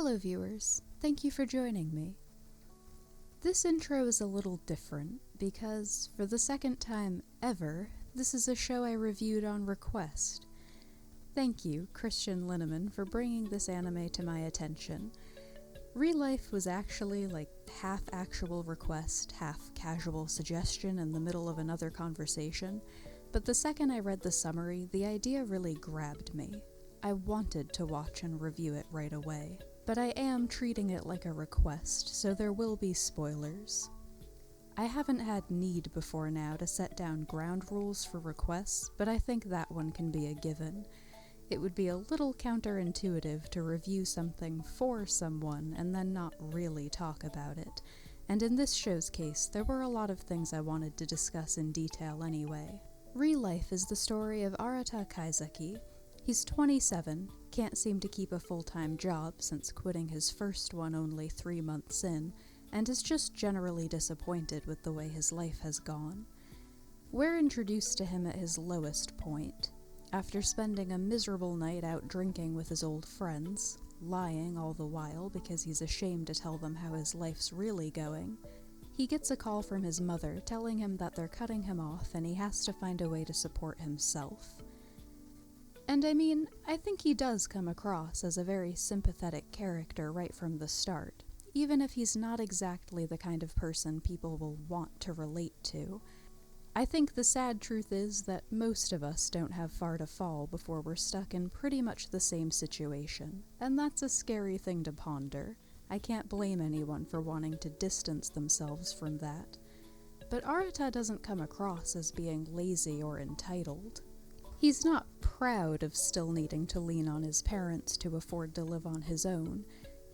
Hello viewers, thank you for joining me. This intro is a little different because, for the second time ever, this is a show I reviewed on request. Thank you, Christian Linneman, for bringing this anime to my attention. ReLIFE was actually like half actual request, half casual suggestion in the middle of another conversation, but the second I read the summary, the idea really grabbed me. I wanted to watch and review it right away. But I am treating it like a request, so there will be spoilers. I haven't had need before now to set down ground rules for requests, but I think that one can be a given. It would be a little counterintuitive to review something for someone and then not really talk about it. And in this show's case, there were a lot of things I wanted to discuss in detail anyway. ReLIFE is the story of Arata Kaizaki. He's 27, can't seem to keep a full-time job since quitting his first one only 3 months in, and is just generally disappointed with the way his life has gone. We're introduced to him at his lowest point. After spending a miserable night out drinking with his old friends, lying all the while because he's ashamed to tell them how his life's really going, he gets a call from his mother telling him that they're cutting him off and he has to find a way to support himself. And I mean, I think he does come across as a very sympathetic character right from the start, even if he's not exactly the kind of person people will want to relate to. I think the sad truth is that most of us don't have far to fall before we're stuck in pretty much the same situation, and that's a scary thing to ponder. I can't blame anyone for wanting to distance themselves from that. But Arata doesn't come across as being lazy or entitled. He's not proud of still needing to lean on his parents to afford to live on his own.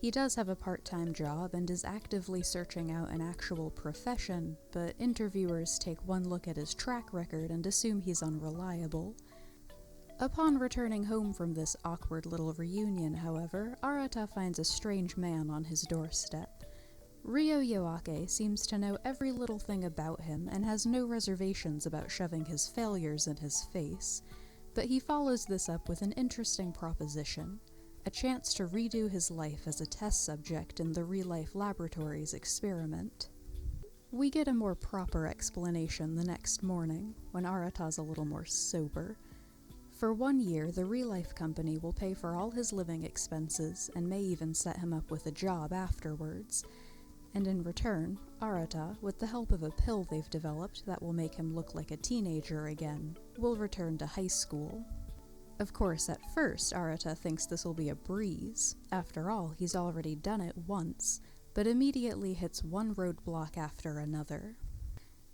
He does have a part-time job and is actively searching out an actual profession, but interviewers take one look at his track record and assume he's unreliable. Upon returning home from this awkward little reunion, however, Arata finds a strange man on his doorstep. Ryo Yoake seems to know every little thing about him and has no reservations about shoving his failures in his face, but he follows this up with an interesting proposition, a chance to redo his life as a test subject in the ReLIFE Laboratories experiment. We get a more proper explanation the next morning, when Arata's a little more sober. For 1 year, the ReLIFE company will pay for all his living expenses and may even set him up with a job afterwards. And in return, Arata, with the help of a pill they've developed that will make him look like a teenager again, will return to high school. Of course, at first, Arata thinks this will be a breeze. After all, he's already done it once, but immediately hits one roadblock after another.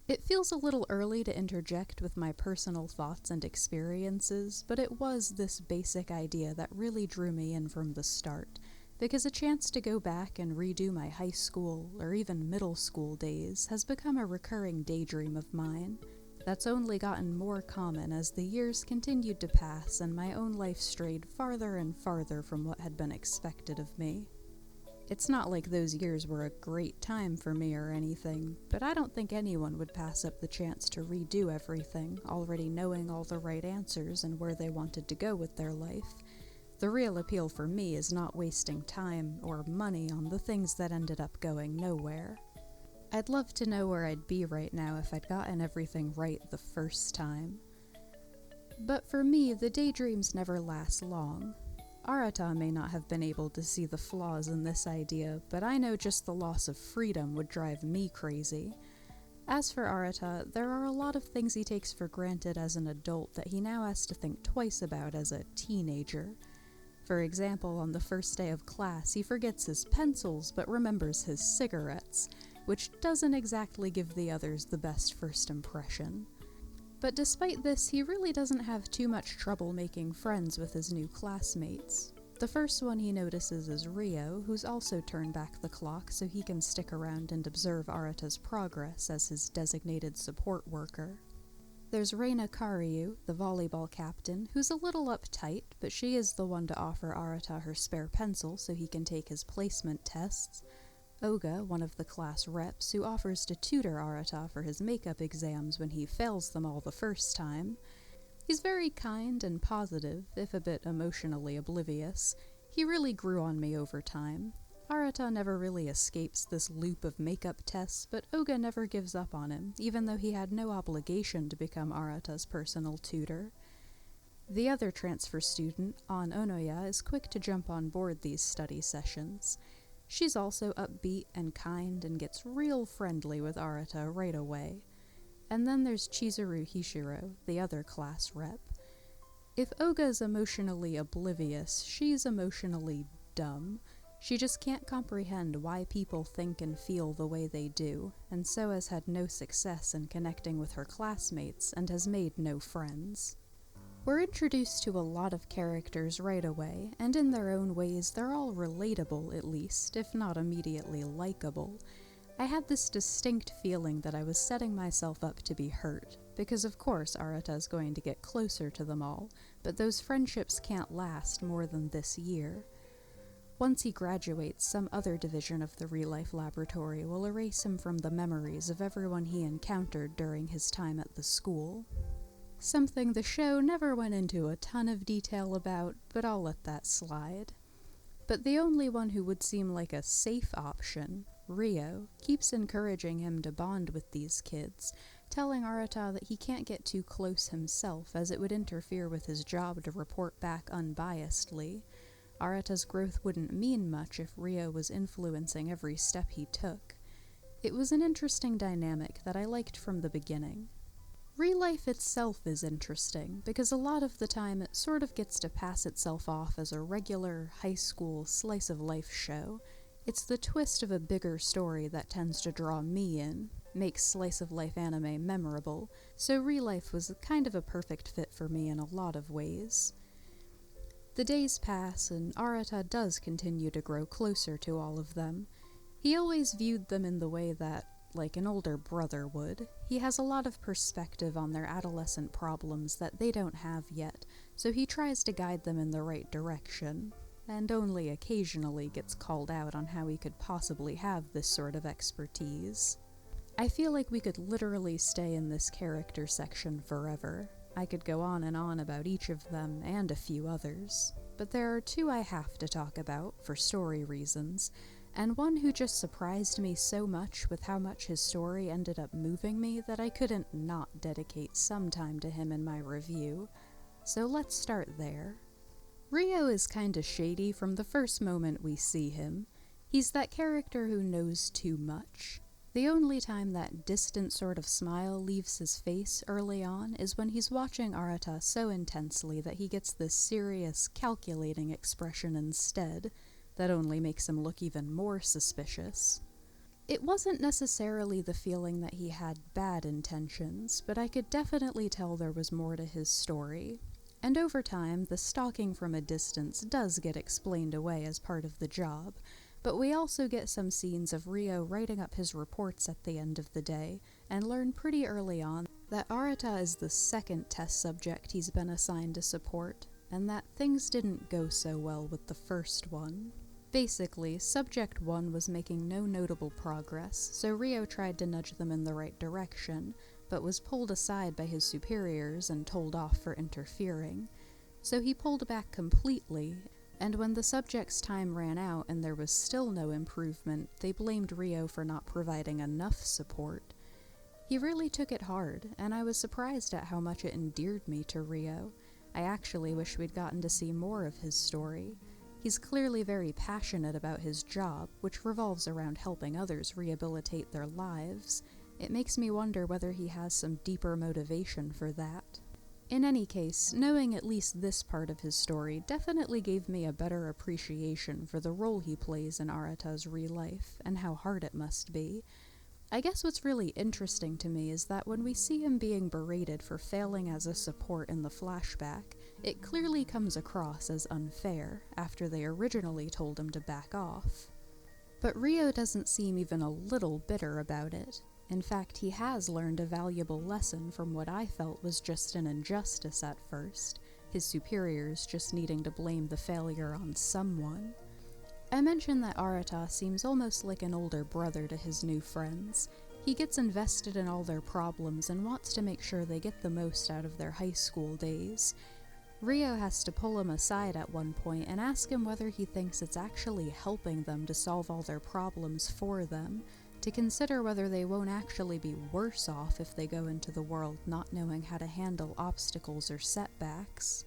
It feels a little early to interject with my personal thoughts and experiences, but it was this basic idea that really drew me in from the start. Because a chance to go back and redo my high school, or even middle school days, has become a recurring daydream of mine. That's only gotten more common as the years continued to pass and my own life strayed farther and farther from what had been expected of me. It's not like those years were a great time for me or anything, but I don't think anyone would pass up the chance to redo everything, already knowing all the right answers and where they wanted to go with their life. The real appeal for me is not wasting time or money on the things that ended up going nowhere. I'd love to know where I'd be right now if I'd gotten everything right the first time. But for me, the daydreams never last long. Arata may not have been able to see the flaws in this idea, but I know just the loss of freedom would drive me crazy. As for Arata, there are a lot of things he takes for granted as an adult that he now has to think twice about as a teenager. For example, on the first day of class, he forgets his pencils but remembers his cigarettes, which doesn't exactly give the others the best first impression. But despite this, he really doesn't have too much trouble making friends with his new classmates. The first one he notices is Ryo, who's also turned back the clock so he can stick around and observe Arata's progress as his designated support worker. There's Reina Karyu, the volleyball captain, who's a little uptight, but she is the one to offer Arata her spare pencil so he can take his placement tests. Oga, one of the class reps, who offers to tutor Arata for his makeup exams when he fails them all the first time. He's very kind and positive, if a bit emotionally oblivious. He really grew on me over time. Arata never really escapes this loop of makeup tests, but Oga never gives up on him, even though he had no obligation to become Arata's personal tutor. The other transfer student, An Onoya, is quick to jump on board these study sessions. She's also upbeat and kind and gets real friendly with Arata right away. And then there's Chizuru Hishiro, the other class rep. If Oga's emotionally oblivious, she's emotionally dumb. She just can't comprehend why people think and feel the way they do, and so has had no success in connecting with her classmates and has made no friends. We're introduced to a lot of characters right away, and in their own ways they're all relatable at least, if not immediately likable. I had this distinct feeling that I was setting myself up to be hurt, because of course Arata is going to get closer to them all, but those friendships can't last more than this year. Once he graduates, some other division of the ReLIFE laboratory will erase him from the memories of everyone he encountered during his time at the school. Something the show never went into a ton of detail about, but I'll let that slide. But the only one who would seem like a safe option, Ryo, keeps encouraging him to bond with these kids, telling Arata that he can't get too close himself as it would interfere with his job to report back unbiasedly. Arata's growth wouldn't mean much if Ryo was influencing every step he took. It was an interesting dynamic that I liked from the beginning. ReLIFE itself is interesting, because a lot of the time it sort of gets to pass itself off as a regular high school slice-of-life show. It's the twist of a bigger story that tends to draw me in, makes slice-of-life anime memorable, so ReLIFE was kind of a perfect fit for me in a lot of ways. The days pass, and Arata does continue to grow closer to all of them. He always viewed them in the way that, like an older brother would. He has a lot of perspective on their adolescent problems that they don't have yet, so he tries to guide them in the right direction, and only occasionally gets called out on how he could possibly have this sort of expertise. I feel like we could literally stay in this character section forever. I could go on and on about each of them and a few others, but there are two I have to talk about for story reasons, and one who just surprised me so much with how much his story ended up moving me that I couldn't not dedicate some time to him in my review. So let's start there. Ryo is kinda shady from the first moment we see him. He's that character who knows too much. The only time that distant sort of smile leaves his face early on is when he's watching Arata so intensely that he gets this serious, calculating expression instead that only makes him look even more suspicious. It wasn't necessarily the feeling that he had bad intentions, but I could definitely tell there was more to his story. And over time, the stalking from a distance does get explained away as part of the job, but we also get some scenes of Ryo writing up his reports at the end of the day, and learn pretty early on that Arata is the second test subject he's been assigned to support, and that things didn't go so well with the first one. Basically, Subject 1 was making no notable progress, so Ryo tried to nudge them in the right direction, but was pulled aside by his superiors and told off for interfering. So he pulled back completely, and when the subject's time ran out and there was still no improvement, they blamed Ryo for not providing enough support. He really took it hard, and I was surprised at how much it endeared me to Ryo. I actually wish we'd gotten to see more of his story. He's clearly very passionate about his job, which revolves around helping others rehabilitate their lives. It makes me wonder whether he has some deeper motivation for that. In any case, knowing at least this part of his story definitely gave me a better appreciation for the role he plays in Arata's ReLIFE, and how hard it must be. I guess what's really interesting to me is that when we see him being berated for failing as a support in the flashback, it clearly comes across as unfair, after they originally told him to back off. But Ryo doesn't seem even a little bitter about it. In fact, he has learned a valuable lesson from what I felt was just an injustice at first, his superiors just needing to blame the failure on someone. I mentioned that Arata seems almost like an older brother to his new friends. He gets invested in all their problems and wants to make sure they get the most out of their high school days. Rio has to pull him aside at one point and ask him whether he thinks it's actually helping them to solve all their problems for them, to consider whether they won't actually be worse off if they go into the world not knowing how to handle obstacles or setbacks.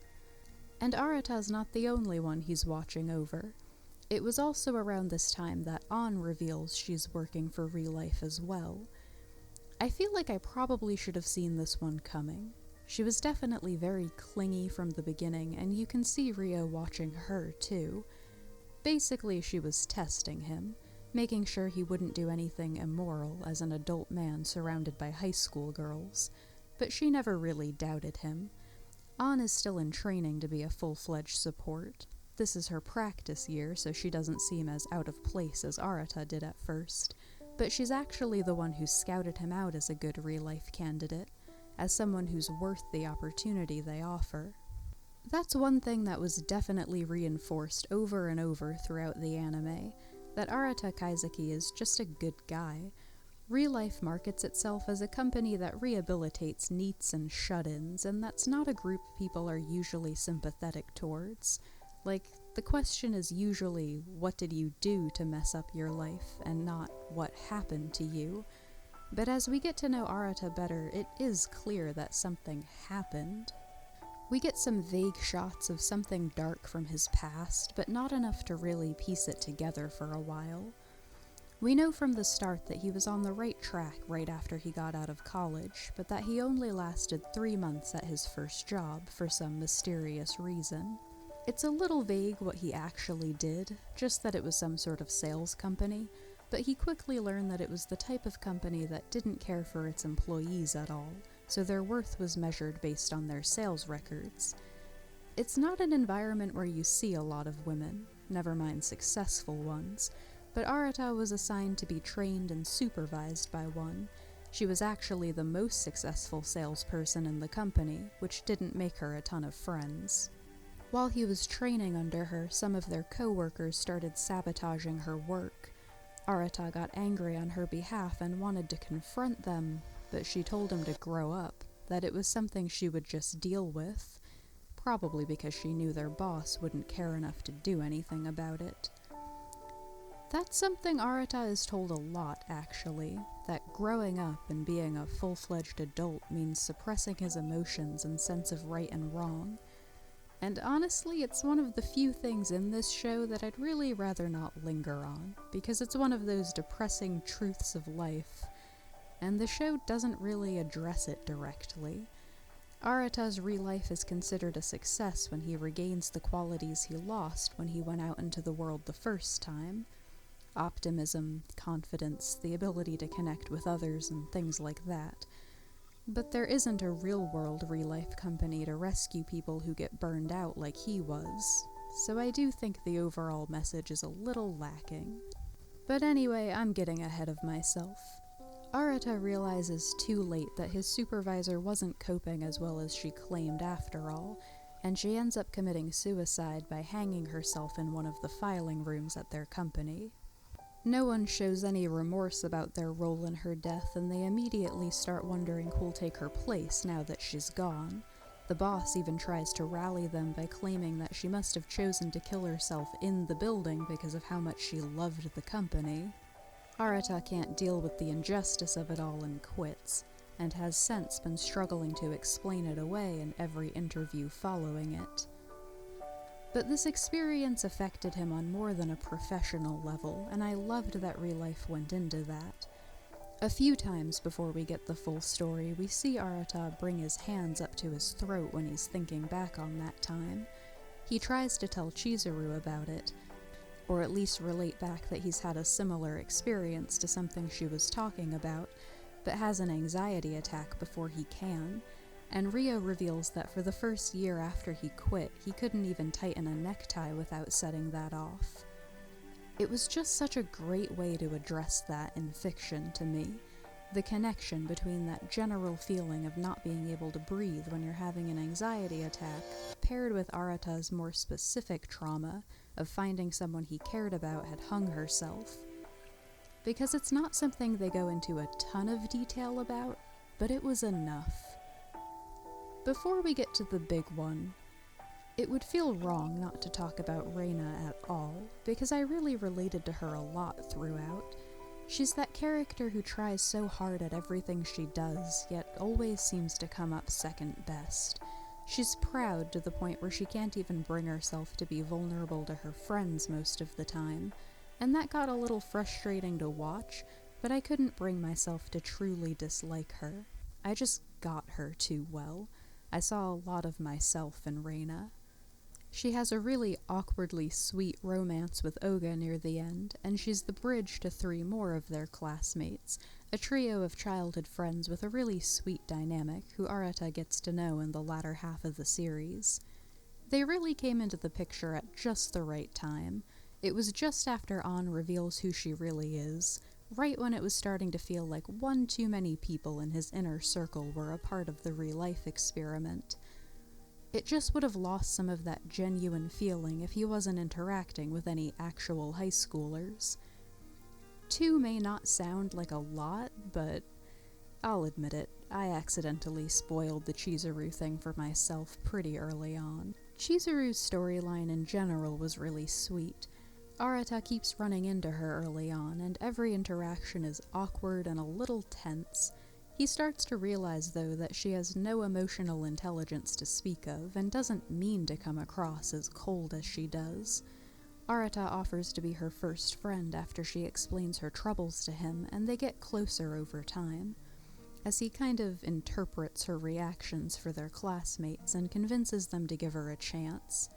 And Arata's not the only one he's watching over. It was also around this time that An reveals she's working for ReLIFE as well. I feel like I probably should have seen this one coming. She was definitely very clingy from the beginning, and you can see Rio watching her too. Basically, she was testing him, making sure he wouldn't do anything immoral as an adult man surrounded by high school girls, but she never really doubted him. An is still in training to be a full-fledged support. This is her practice year, so she doesn't seem as out of place as Arata did at first, but she's actually the one who scouted him out as a good ReLIFE candidate, as someone who's worth the opportunity they offer. That's one thing that was definitely reinforced over and over throughout the anime, that Arata Kaizaki is just a good guy. ReLIFE markets itself as a company that rehabilitates NEETs and shut-ins, and that's not a group people are usually sympathetic towards. Like, the question is usually, what did you do to mess up your life, and not what happened to you. But as we get to know Arata better, it is clear that something happened. We get some vague shots of something dark from his past, but not enough to really piece it together for a while. We know from the start that he was on the right track right after he got out of college, but that he only lasted 3 months at his first job for some mysterious reason. It's a little vague what he actually did, just that it was some sort of sales company, but he quickly learned that it was the type of company that didn't care for its employees at all, so their worth was measured based on their sales records. It's not an environment where you see a lot of women, never mind successful ones, but Arata was assigned to be trained and supervised by one. She was actually the most successful salesperson in the company, which didn't make her a ton of friends. While he was training under her, some of their co-workers started sabotaging her work. Arata got angry on her behalf and wanted to confront them, but she told him to grow up, that it was something she would just deal with, probably because she knew their boss wouldn't care enough to do anything about it. That's something Arata is told a lot, actually, that growing up and being a full-fledged adult means suppressing his emotions and sense of right and wrong. And honestly, it's one of the few things in this show that I'd really rather not linger on, because it's one of those depressing truths of life, and the show doesn't really address it directly. Arata's ReLIFE is considered a success when he regains the qualities he lost when he went out into the world the first time. Optimism, confidence, the ability to connect with others, and things like that. But there isn't a real-world ReLIFE company to rescue people who get burned out like he was, so I do think the overall message is a little lacking. But anyway, I'm getting ahead of myself. Arata realizes too late that his supervisor wasn't coping as well as she claimed after all, and she ends up committing suicide by hanging herself in one of the filing rooms at their company. No one shows any remorse about their role in her death, and they immediately start wondering who'll take her place now that she's gone. The boss even tries to rally them by claiming that she must have chosen to kill herself in the building because of how much she loved the company. Arata can't deal with the injustice of it all and quits, and has since been struggling to explain it away in every interview following it. But this experience affected him on more than a professional level, and I loved that ReLIFE went into that. A few times before we get the full story, we see Arata bring his hands up to his throat when he's thinking back on that time. He tries to tell Chizuru about it, or at least relate back that he's had a similar experience to something she was talking about, but has an anxiety attack before he can. And Rio reveals that for the first year after he quit, he couldn't even tighten a necktie without setting that off. It was just such a great way to address that in fiction to me. The connection between that general feeling of not being able to breathe when you're having an anxiety attack, paired with Arata's more specific trauma of finding someone he cared about had hung herself. Because it's not something they go into a ton of detail about, but it was enough. Before we get to the big one, It would feel wrong not to talk about Reina at all, because I really related to her a lot throughout. She's that character who tries so hard at everything she does, yet always seems to come up second best. She's proud to the point where she can't even bring herself to be vulnerable to her friends most of the time, and that got a little frustrating to watch, but I couldn't bring myself to truly dislike her. I just got her too well. I saw a lot of myself in Reina. She has a really awkwardly sweet romance with Oga near the end, and she's the bridge to 3 more of their classmates, a trio of childhood friends with a really sweet dynamic who Arata gets to know in the latter half of the series. They really came into the picture at just the right time. It was just after An reveals who she really is, right when it was starting to feel like one too many people in his inner circle were a part of the ReLIFE experiment. It just would have lost some of that genuine feeling if he wasn't interacting with any actual high schoolers. 2 may not sound like a lot, but I'll admit it, I accidentally spoiled the Chizuru thing for myself pretty early on. Chizuru's storyline in general was really sweet. Arata keeps running into her early on, and every interaction is awkward and a little tense. He starts to realize, though, that she has no emotional intelligence to speak of, and doesn't mean to come across as cold as she does. Arata offers to be her first friend after she explains her troubles to him, and they get closer over time, as he kind of interprets her reactions for their classmates and convinces them to give her a chance.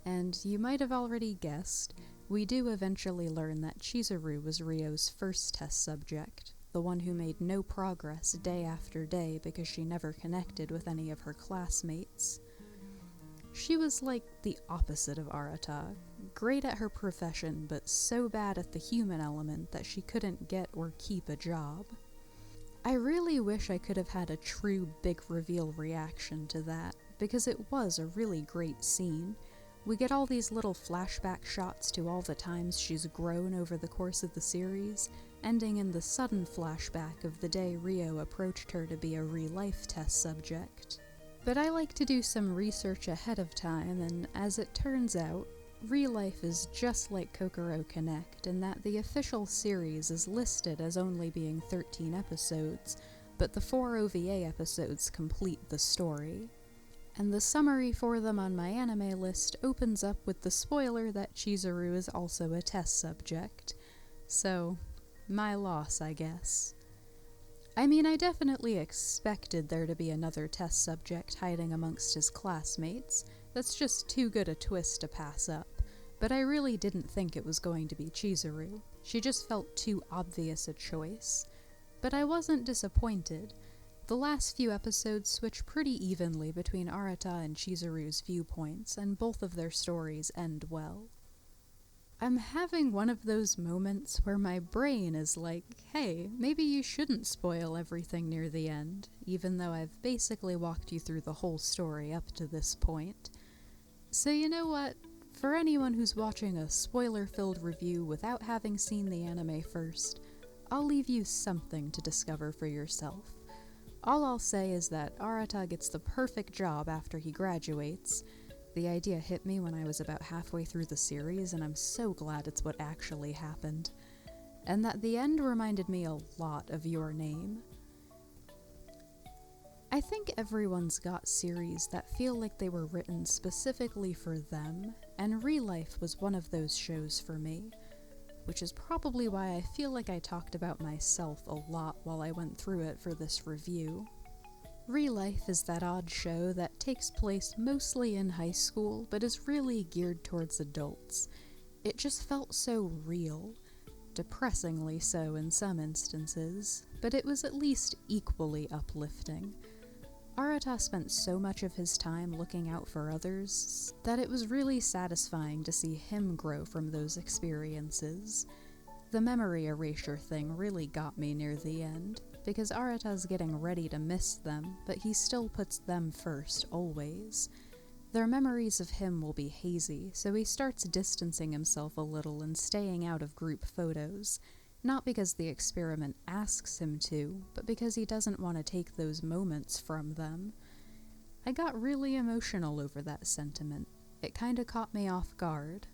And you might have already guessed, we do eventually learn that Chizuru was Ryo's first test subject, the one who made no progress day after day because she never connected with any of her classmates. She was like the opposite of Arata, great at her profession but so bad at the human element that she couldn't get or keep a job. I really wish I could have had a true big reveal reaction to that, because it was a really great scene. We get all these little flashback shots to all the times she's grown over the course of the series, ending in the sudden flashback of the day Ryo approached her to be a ReLIFE test subject. But I like to do some research ahead of time, and as it turns out, ReLIFE is just like Kokoro Connect in that the official series is listed as only being 13 episodes, but the 4 OVA episodes complete the story. And the summary for them on my anime list opens up with the spoiler that Chizuru is also a test subject. So, my loss, I guess. I mean, I definitely expected there to be another test subject hiding amongst his classmates. That's just too good a twist to pass up. But I really didn't think it was going to be Chizuru. She just felt too obvious a choice. But I wasn't disappointed. The last few episodes switch pretty evenly between Arata and Chizuru's viewpoints, and both of their stories end well. I'm having one of those moments where my brain is like, hey, maybe you shouldn't spoil everything near the end, even though I've basically walked you through the whole story up to this point. So you know what? For anyone who's watching a spoiler-filled review without having seen the anime first, I'll leave you something to discover for yourself. All I'll say is that Arata gets the perfect job after he graduates. The idea hit me when I was about halfway through the series, and I'm so glad it's what actually happened. And that the end reminded me a lot of Your Name. I think everyone's got series that feel like they were written specifically for them, and ReLIFE was one of those shows for me, which is probably why I feel like I talked about myself a lot while I went through it for this review. ReLIFE is that odd show that takes place mostly in high school, but is really geared towards adults. It just felt so real, depressingly so in some instances, but it was at least equally uplifting. Arata spent so much of his time looking out for others that it was really satisfying to see him grow from those experiences. The memory erasure thing really got me near the end, because Arata's getting ready to miss them, but he still puts them first, always. Their memories of him will be hazy, so he starts distancing himself a little and staying out of group photos, not because the experiment asks him to, but because he doesn't want to take those moments from them. I got really emotional over that sentiment. It kinda caught me off guard.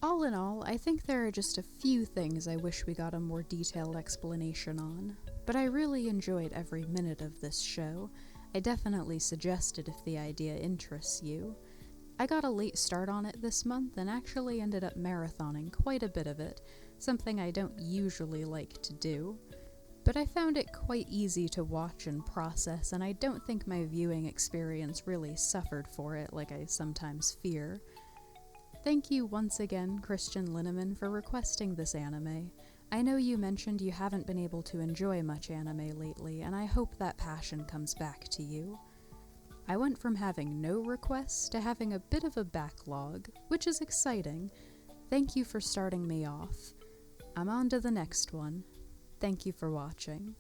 All in all, I think there are just a few things I wish we got a more detailed explanation on, but I really enjoyed every minute of this show. I definitely suggest it if the idea interests you. I got a late start on it this month and actually ended up marathoning quite a bit of it, something I don't usually like to do. But I found it quite easy to watch and process, and I don't think my viewing experience really suffered for it like I sometimes fear. Thank you once again, Christian Linneman, for requesting this anime. I know you mentioned you haven't been able to enjoy much anime lately, and I hope that passion comes back to you. I went from having no requests to having a bit of a backlog, which is exciting. Thank you for starting me off. I'm on to the next one. Thank you for watching.